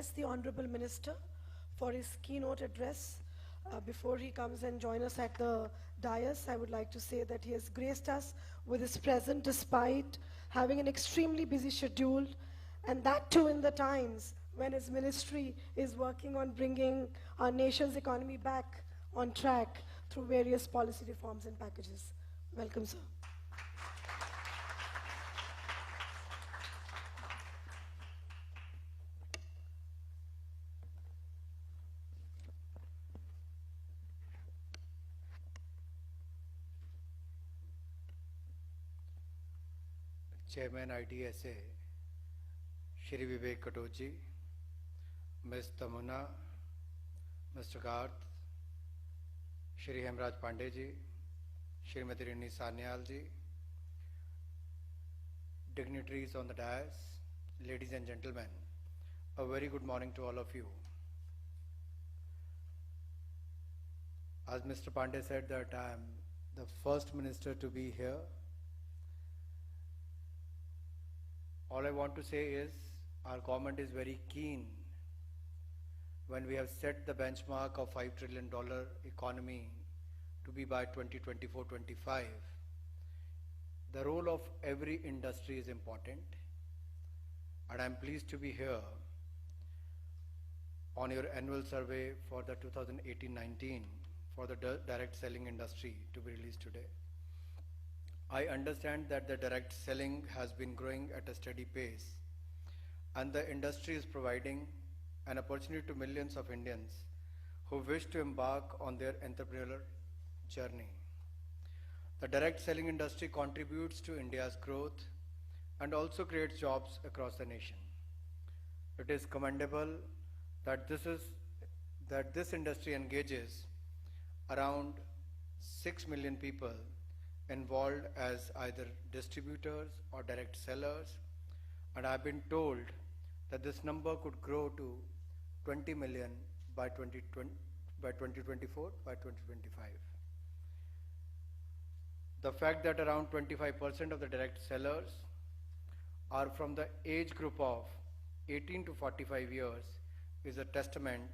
request the Honorable Minister for his keynote address. Before he comes and join us at the dais, I would like to say that he has graced us with his presence despite having an extremely busy schedule, and that too in the times when his ministry is working on bringing our nation's economy back on track through various policy reforms and packages. Welcome, sir. Chairman IDSA, Shri Vivek Katoji, Ms. Tamuna, Mr. Garth, Shri Hemraj Pandey ji, Shrimati Rini Sanyal ji, dignitaries on the dais, ladies and gentlemen, a very good morning to all of you. As Mr. Pandey said that I am the first minister to be here, all I want to say is our government is very keen when we have set the benchmark of $5 trillion economy to be by 2024-25. The role of every industry is important, and I'm pleased to be here on your annual survey for the 2018-19 for the direct selling industry to be released today. I understand that the direct selling has been growing at a steady pace, and the industry is providing an opportunity to millions of Indians who wish to embark on their entrepreneurial journey. The direct selling industry contributes to India's growth and also creates jobs across the nation. It is commendable that this industry engages around 6 million people involved as either distributors or direct sellers, and I've been told that this number could grow to 20 million by 2024, by 2025. The fact that around 25% of the direct sellers are from the age group of 18 to 45 years is a testament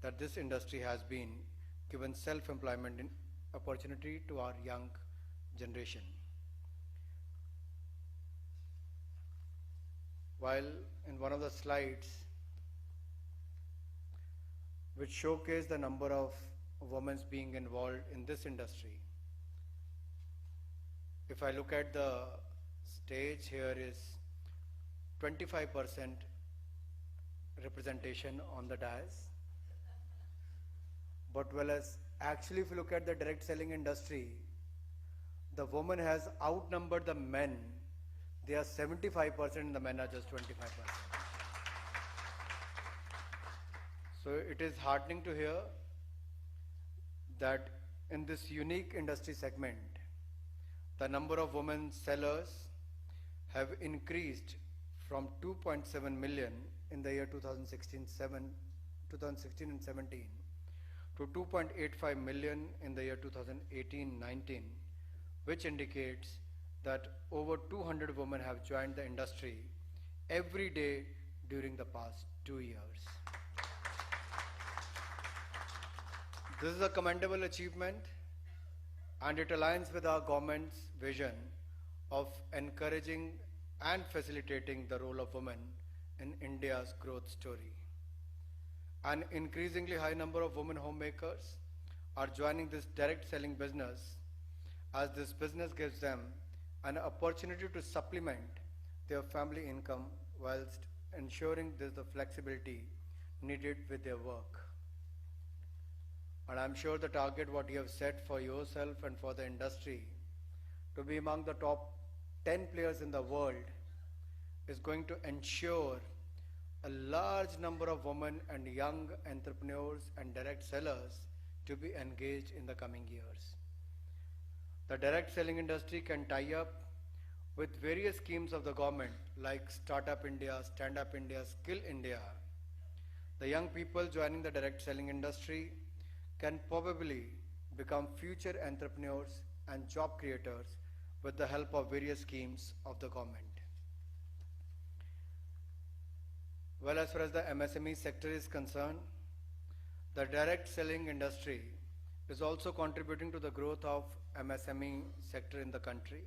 that this industry has been given self-employment opportunity to our young generation. While in one of the slides which showcase the number of women being involved in this industry, if I look at the stage, here is 25% representation on the dais. But well, as actually if you look at the direct selling industry, the woman has outnumbered the men. They are 75% and the men are just 25%. So it is heartening to hear that in this unique industry segment, the number of women sellers have increased from 2.7 million in the year 2016 and 17 to 2.85 million in the year 2018-19, which indicates that over 200 women have joined the industry every day during the past 2 years. This is a commendable achievement, and it aligns with our government's vision of encouraging and facilitating the role of women in India's growth story. An increasingly high number of women homemakers are joining this direct selling business, as this business gives them an opportunity to supplement their family income whilst ensuring there's the flexibility needed with their work. And I'm sure the target what you have set for yourself and for the industry to be among the top 10 players in the world is going to ensure a large number of women and young entrepreneurs and direct sellers to be engaged in the coming years. The direct selling industry can tie up with various schemes of the government like Startup India, Stand Up India, Skill India. The young people joining the direct selling industry can probably become future entrepreneurs and job creators with the help of various schemes of the government. Well, as far as the MSME sector is concerned, the direct selling industry is also contributing to the growth of MSME sector in the country.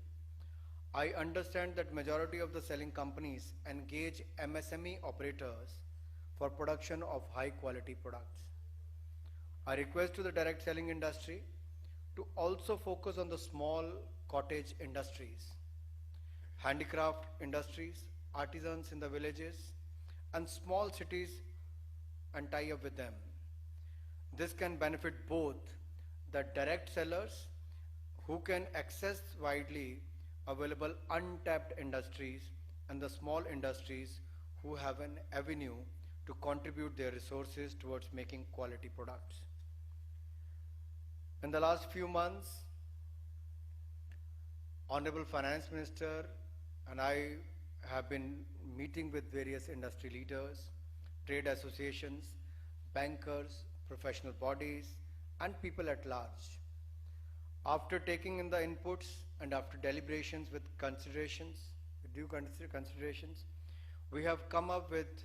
I understand that majority of the selling companies engage MSME operators for production of high quality products. I request to the direct selling industry to also focus on the small cottage industries, handicraft industries, artisans in the villages, and small cities and tie up with them. This can benefit both the direct sellers who can access widely available untapped industries and the small industries who have an avenue to contribute their resources towards making quality products. In the last few months, Honorable Finance Minister and I have been meeting with various industry leaders, trade associations, bankers, professional bodies, and people at large. After taking in the inputs and after deliberations with due considerations, we have come up with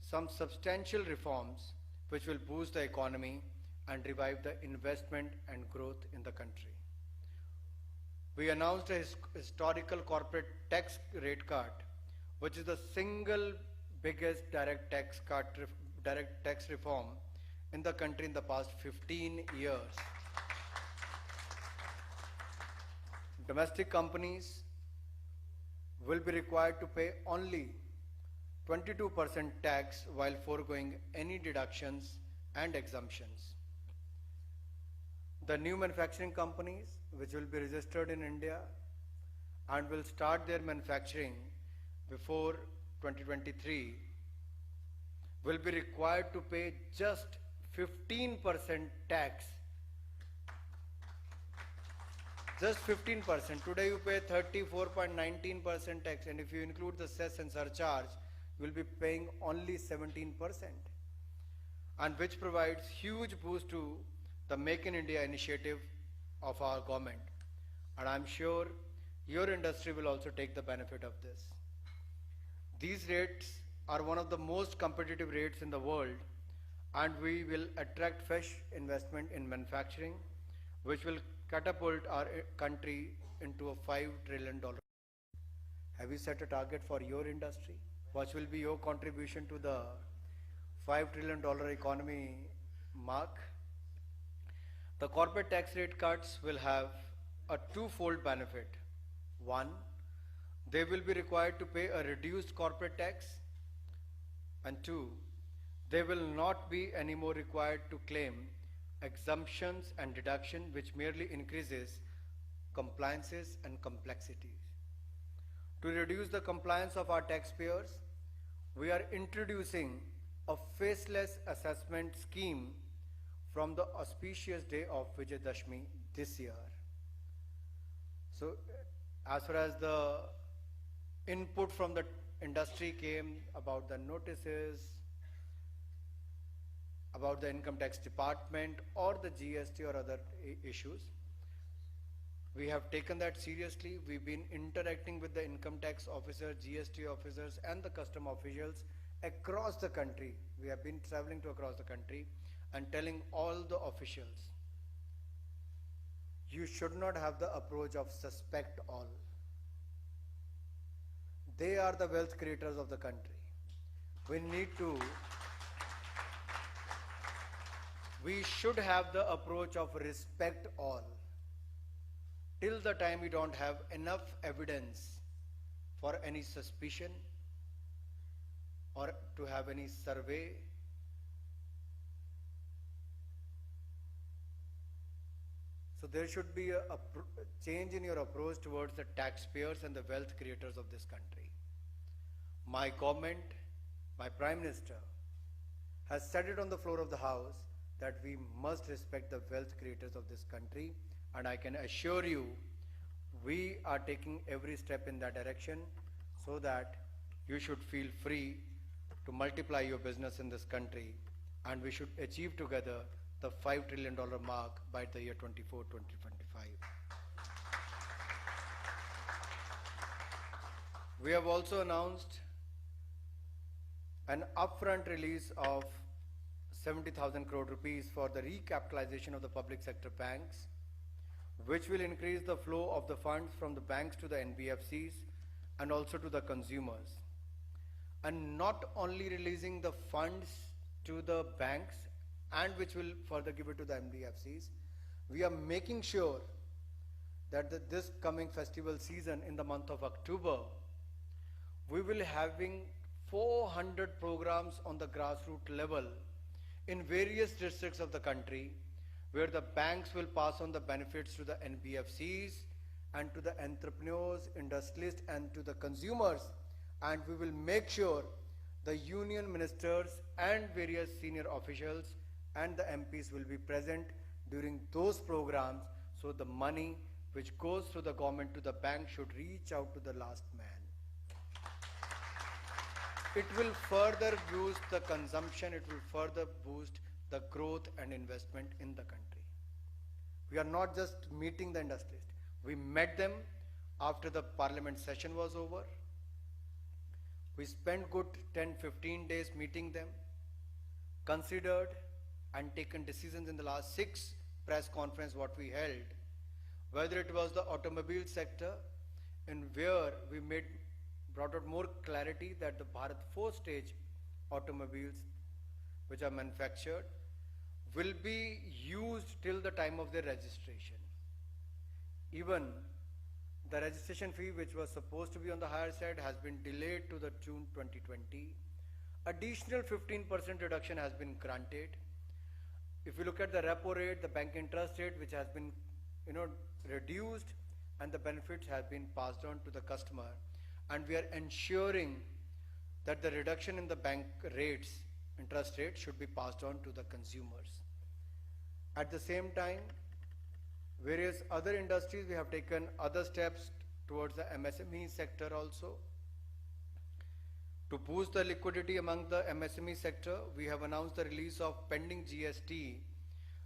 some substantial reforms which will boost the economy and revive the investment and growth in the country. We announced a historical corporate tax rate cut, which is the single biggest direct tax reform in the country in the past 15 years. Domestic companies will be required to pay only 22% tax while foregoing any deductions and exemptions. The new manufacturing companies, which will be registered in India and will start their manufacturing before 2023, will be required to pay just 15% tax. Just 15%. Today you pay 34.19% tax, and if you include the cess and surcharge, you will be paying only 17%, and which provides huge boost to the Make in India initiative of our government. And I'm sure your industry will also take the benefit of this. These rates are one of the most competitive rates in the world, and we will attract fresh investment in manufacturing, which will catapult our country into a $5 trillion. Have you set a target for your industry? What will be your contribution to the $5 trillion economy mark? The corporate tax rate cuts will have a twofold benefit. One, they will be required to pay a reduced corporate tax, and two, they will not be anymore required to claim exemptions and deduction, which merely increases compliances and complexities. To reduce the compliance of our taxpayers, we are introducing a faceless assessment scheme from the auspicious day of Vijayadashmi this year. So, as far as the input from the industry came about the notices, about the income tax department or the GST or other issues, we have taken that seriously. We've been interacting with the income tax officer, GST officers, and the custom officials across the country. We have been traveling to across the country and telling all the officials, you should not have the approach of suspect all. They are the wealth creators of the country. We should have the approach of respect all. Till the time we don't have enough evidence for any suspicion or to have any survey, so there should be a change in your approach towards the taxpayers and the wealth creators of this country. My government, my Prime Minister, has said it on the floor of the House that we must respect the wealth creators of this country, and I can assure you we are taking every step in that direction so that you should feel free to multiply your business in this country, and we should achieve together the $5 trillion mark by the year 2025. We have also announced an upfront release of 70,000 crore rupees for the recapitalization of the public sector banks, which will increase the flow of the funds from the banks to the NBFCs and also to the consumers. And not only releasing the funds to the banks and which will further give it to the NBFCs, we are making sure that this coming festival season in the month of October, we will having 400 programs on the grassroots level in various districts of the country, where the banks will pass on the benefits to the NBFCs and to the entrepreneurs, industrialists and to the consumers, and we will make sure the union ministers and various senior officials and the MPs will be present during those programs, so the money which goes through the government to the bank should reach out to the last man. It will further boost the consumption, it will further boost the growth and investment in the country. We are not just meeting the industrialists. We met them after the parliament session was over. We spent good 10-15 days meeting them, considered and taken decisions in the last 6 press conferences what we held, whether it was the automobile sector, in where we brought out more clarity that the Bharat 4-stage automobiles which are manufactured will be used till the time of their registration. Even the registration fee which was supposed to be on the higher side has been delayed to the June 2020. Additional 15% reduction has been granted. If you look at the repo rate, the bank interest rate which has been reduced, and the benefits have been passed on to the customer, and we are ensuring that the reduction in the bank rates, interest rates, should be passed on to the consumers. At the same time, various other industries, we have taken other steps towards the MSME sector also. To boost the liquidity among the MSME sector, we have announced the release of pending GST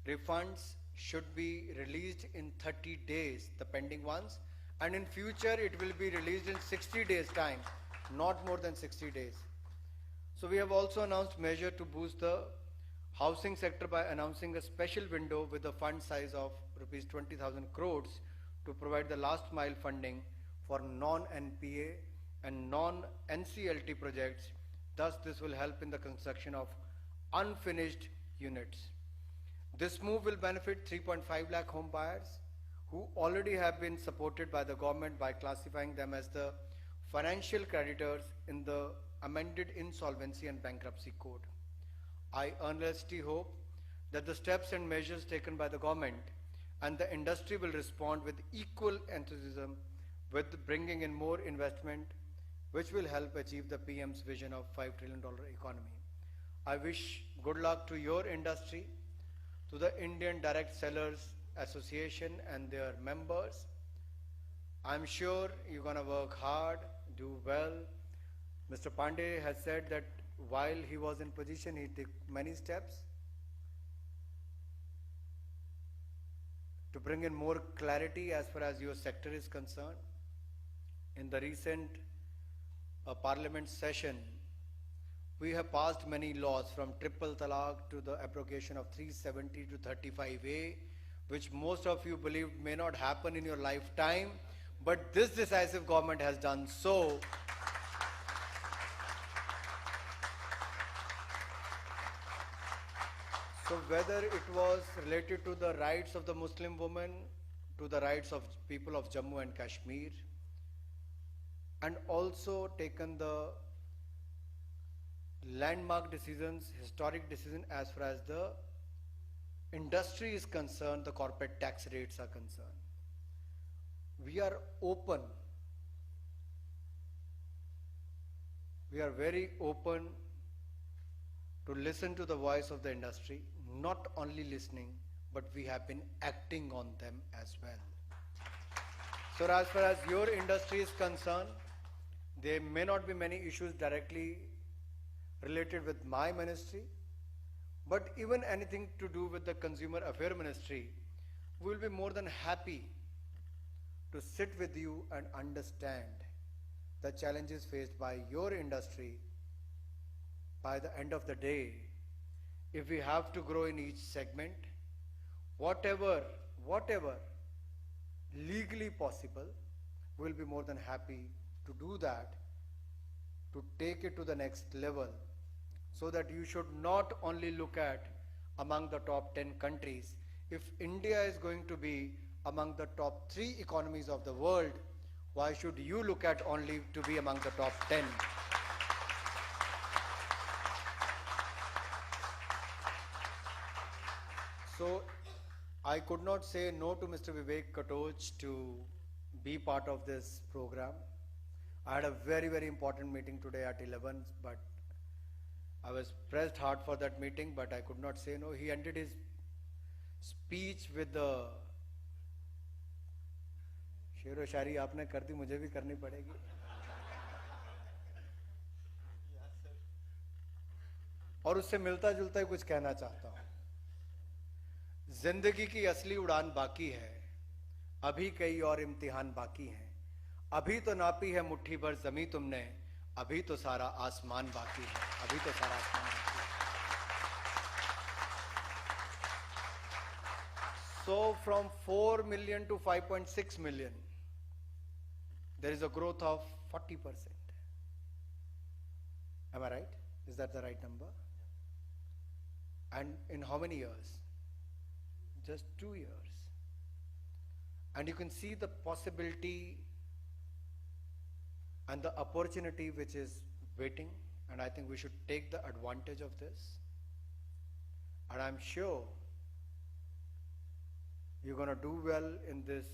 refunds should be released in 30 days, the pending ones, and in future it will be released in 60 days time, not more than 60 days. So we have also announced measure to boost the housing sector by announcing a special window with a fund size of rupees 20,000 crores to provide the last mile funding for non-NPA and non-NCLT projects. Thus, this will help in the construction of unfinished units. This move will benefit 3.5 lakh home buyers who already have been supported by the government by classifying them as the financial creditors in the amended Insolvency and Bankruptcy Code. I earnestly hope that the steps and measures taken by the government and the industry will respond with equal enthusiasm with bringing in more investment, which will help achieve the PM's vision of $5 trillion economy. I wish good luck to your industry, to the Indian Direct Sellers Association and their members. I'm sure you're going to work hard, do well. Mr. Pandey has said that while he was in position, he took many steps to bring in more clarity as far as your sector is concerned. In the recent parliament session, we have passed many laws, from triple talaq to the abrogation of 370 to 35A, which most of you believe may not happen in your lifetime, but this decisive government has done so. So whether it was related to the rights of the Muslim woman, to the rights of people of Jammu and Kashmir, and also taken the landmark decisions, historic decisions as far as the industry is concerned, the corporate tax rates are concerned. We are open. We are very open to listen to the voice of the industry, not only listening, but we have been acting on them as well. So as far as your industry is concerned, there may not be many issues directly related with my ministry, but even anything to do with the Consumer Affairs Ministry, we will be more than happy to sit with you and understand the challenges faced by your industry by the end of the day, if we have to grow in each segment, whatever legally possible, we'll be more than happy to do that, to take it to the next level, so that you should not only look at among the top 10 countries. If India is going to be among the top 3 economies of the world, why should you look at only to be among the top 10? So I could not say no to Mr. Vivek Katoj to be part of this program. I had a very, very important meeting today at 11, but I was pressed hard for that meeting, but I could not say no. He ended his speech with the शेरो शायरी आपने कर दी, मुझे भी करनी पड़ेगी. और उससे मिलता जुलता ही कुछ कहना चाहता हूं. जिंदगी की असली उड़ान बाकी है, अभी कई और इम्तिहान बाकी हैं. अभी तो नापी है मुट्ठी भर जमी तुमने, अभी तो सारा आसमान बाकी है. अभी तो सारा आसमान बाकी है. So from 4 million to 5.6 million, there is a growth of 40%. Am I right? Is that the right number? And in how many years? Just 2 years. And you can see the possibility and the opportunity which is waiting, and I think we should take the advantage of this. And I'm sure you're going to do well in this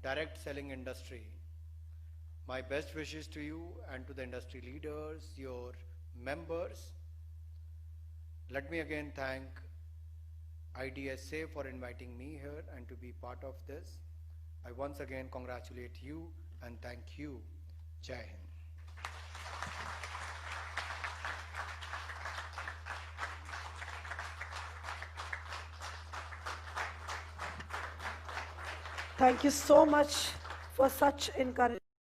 direct selling industry. My best wishes to you and to the industry leaders, your members. Let me again thank IDSA for inviting me here and to be part of this. I once again congratulate you and thank you. Jai Hind. Thank you so much for such encouragement.